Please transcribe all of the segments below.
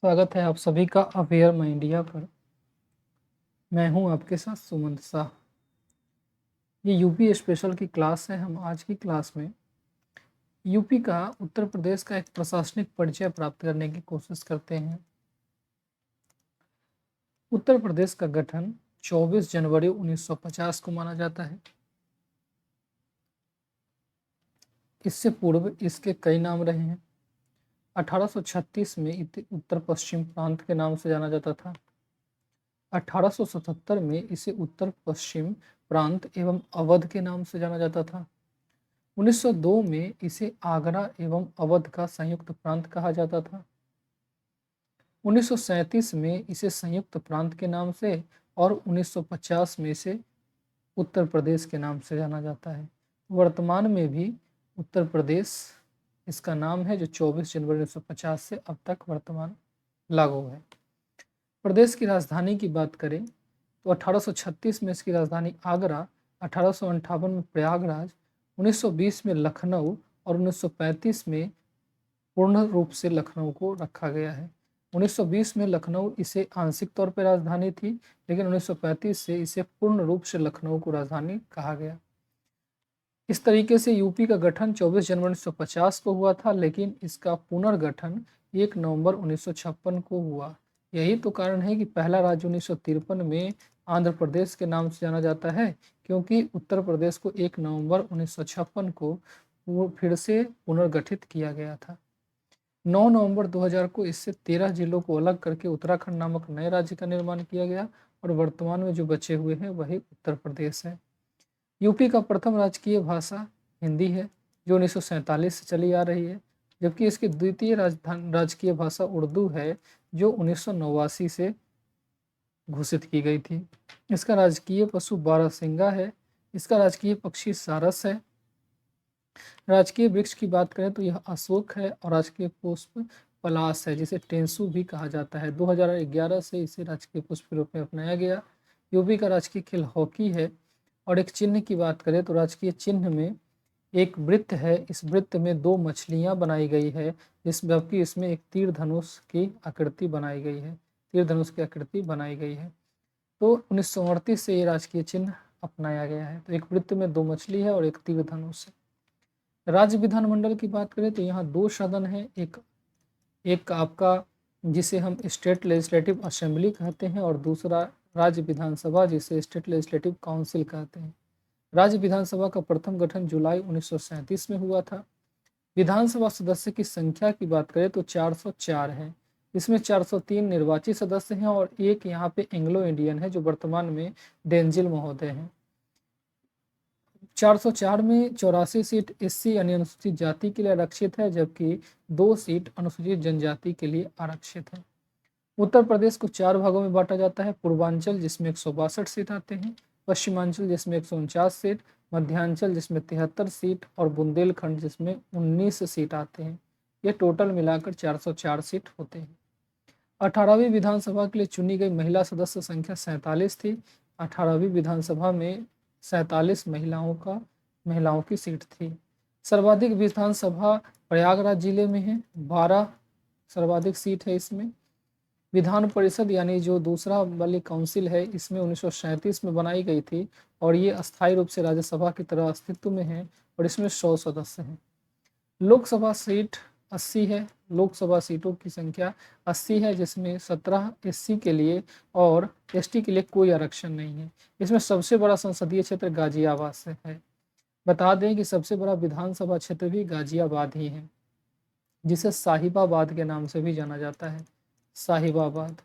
स्वागत है आप सभी का अवेयर माई इंडिया पर। मैं हूं आपके साथ सुमंत शाह। ये यूपी स्पेशल की क्लास है। हम आज की क्लास में यूपी का उत्तर प्रदेश का एक प्रशासनिक परिचय प्राप्त करने की कोशिश करते हैं। उत्तर प्रदेश का गठन 24 जनवरी 1950 को माना जाता है। इससे पूर्व इसके कई नाम रहे हैं। 1836 में इसे उत्तर पश्चिम प्रांत के नाम से जाना जाता था। 1877 में इसे उत्तर पश्चिम प्रांत एवं अवध के नाम से जाना जाता था। 1902 में इसे आगरा एवं अवध का संयुक्त प्रांत कहा जाता था। 1937 में इसे संयुक्त प्रांत के नाम से और 1950 में इसे उत्तर प्रदेश के नाम से जाना जाता है। वर्तमान में भी उत्तर प्रदेश इसका नाम है, जो 24 जनवरी 1950 से अब तक वर्तमान लागू है। प्रदेश की राजधानी की बात करें तो 1836 में इसकी राजधानी आगरा, 1858 में प्रयागराज, 1920 में लखनऊ और 1935 में पूर्ण रूप से लखनऊ को रखा गया है। 1920 में लखनऊ इसे आंशिक तौर पर राजधानी थी, लेकिन 1935 से इसे पूर्ण रूप से लखनऊ को राजधानी कहा गया। इस तरीके से यूपी का गठन 24 जनवरी 1950 को हुआ था, लेकिन इसका पुनर्गठन 1 नवंबर 1956 को हुआ। यही तो कारण है कि पहला राज्य 1953 में आंध्र प्रदेश के नाम से जाना जाता है, क्योंकि उत्तर प्रदेश को 1 नवंबर 1956 को फिर से पुनर्गठित किया गया था। 9 नवंबर 2000 को इससे 13 जिलों को अलग करके उत्तराखंड नामक नए राज्य का निर्माण किया गया और वर्तमान में जो बचे हुए हैं वही उत्तर प्रदेश है। यूपी का प्रथम राजकीय भाषा हिंदी है, जो 1947 से चली आ रही है, जबकि इसकी द्वितीय राजकीय भाषा उर्दू है, जो 1989 से घोषित की गई थी। इसका राजकीय पशु बारहसिंगा है। इसका राजकीय पक्षी सारस है। राजकीय वृक्ष की बात करें तो यह अशोक है और राजकीय पुष्प पलाश है, जिसे टेंसू भी कहा जाता है। 2011 से इसे राजकीय पुष्प के रूप में अपनाया गया। यूपी का राजकीय खेल हॉकी है। और एक चिन्ह की बात करें तो राजकीय चिन्ह में एक वृत्त है। इस वृत्त में 2 मछलियां बनाई गई है, जबकि इसमें एक तीर धनुष की आकृति बनाई गई है। तीर धनुष की आकृति बनाई गई है। तो 1938 से ये राजकीय चिन्ह अपनाया गया है। तो एक वृत्त में 2 मछली है और एक तीर धनुष है। राज्य विधानमंडल की बात करें तो यहाँ 2 सदन है। एक आपका जिसे हम स्टेट लेजिस्लेटिव असेंबली कहते हैं, और दूसरा राज्य विधानसभा, जिसे स्टेट लेजिस्लेटिव काउंसिल कहते हैं। राज्य विधानसभा का प्रथम गठन जुलाई 1937 में हुआ था। विधानसभा सदस्य की संख्या की बात करें तो 404 है। इसमें 403 निर्वाचित सदस्य हैं और एक यहाँ पे एंग्लो इंडियन है, जो वर्तमान में डेंजिल महोदय हैं। 404 में 84 सीट एससी यानी अनुसूचित जाति के लिए आरक्षित है, जबकि 2 सीट अनुसूचित जनजाति के लिए आरक्षित है। उत्तर प्रदेश को 4 भागों में बांटा जाता है। पूर्वांचल, जिसमें 162 सीट आते हैं, पश्चिमांचल जिसमें 149 सीट, मध्यांचल जिसमें 73 सीट और बुंदेलखंड जिसमें 19 सीट आते हैं। ये टोटल मिलाकर 404 सीट होते हैं। 18वीं विधानसभा के लिए चुनी गई महिला सदस्य संख्या 47 थी। 18वीं विधानसभा में 47 महिलाओं की सीट थी। सर्वाधिक विधानसभा प्रयागराज जिले में है, 12 सर्वाधिक सीट है इसमें। विधान परिषद यानी जो दूसरा वाली काउंसिल है, इसमें 1937 में बनाई गई थी और ये अस्थायी रूप से राज्यसभा की तरह अस्तित्व में है और इसमें 100 सदस्य हैं। लोकसभा सीट 80 है। लोकसभा सीटों की संख्या 80 है, जिसमें 17 एससी के लिए और एसटी के लिए कोई आरक्षण नहीं है। इसमें सबसे बड़ा संसदीय क्षेत्र गाजियाबाद से है। बता दें कि सबसे बड़ा विधानसभा क्षेत्र भी गाजियाबाद ही है, जिसे साहिबाबाद के नाम से भी जाना जाता है। साहिबाबाद।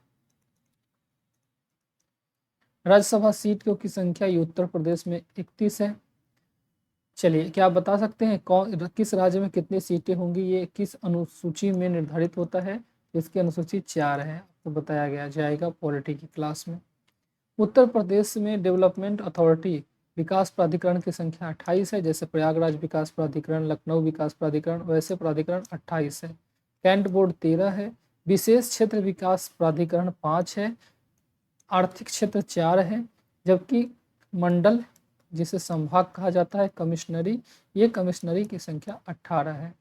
राज्यसभा सीटों की संख्या उत्तर प्रदेश में 31 है। चलिए, क्या आप बता सकते हैं किस राज्य में कितनी सीटें होंगी? ये किस अनुसूची में निर्धारित होता है? इसकी अनुसूची 4 है, आपको बताया गया जाएगा पॉलिटी की क्लास में। उत्तर प्रदेश में डेवलपमेंट अथॉरिटी विकास प्राधिकरण की संख्या 28 है। जैसे प्रयागराज विकास प्राधिकरण, लखनऊ विकास प्राधिकरण, वैसे प्राधिकरण 28 है। कैंट बोर्ड 13 है। विशेष क्षेत्र विकास प्राधिकरण 5 है। आर्थिक क्षेत्र 4 है, जबकि मंडल, जिसे संभाग कहा जाता है, कमिश्नरी, ये कमिश्नरी की संख्या 18 है।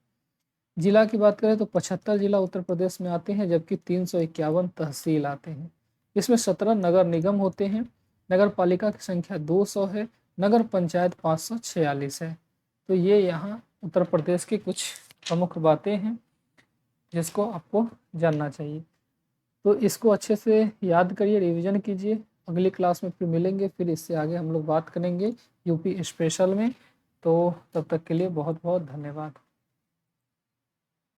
जिला की बात करें तो 75 जिला उत्तर प्रदेश में आते हैं, जबकि 351 तहसील आते हैं। इसमें 17 नगर निगम होते हैं। नगर पालिका की संख्या 200 है। नगर पंचायत 546 है। तो ये यहाँ उत्तर प्रदेश की कुछ प्रमुख बातें हैं जिसको आपको जानना चाहिए। तो इसको अच्छे से याद करिए, रिवीजन कीजिए। अगली क्लास में फिर मिलेंगे, फिर इससे आगे हम लोग बात करेंगे यूपी स्पेशल में। तो तब तक के लिए बहुत बहुत धन्यवाद।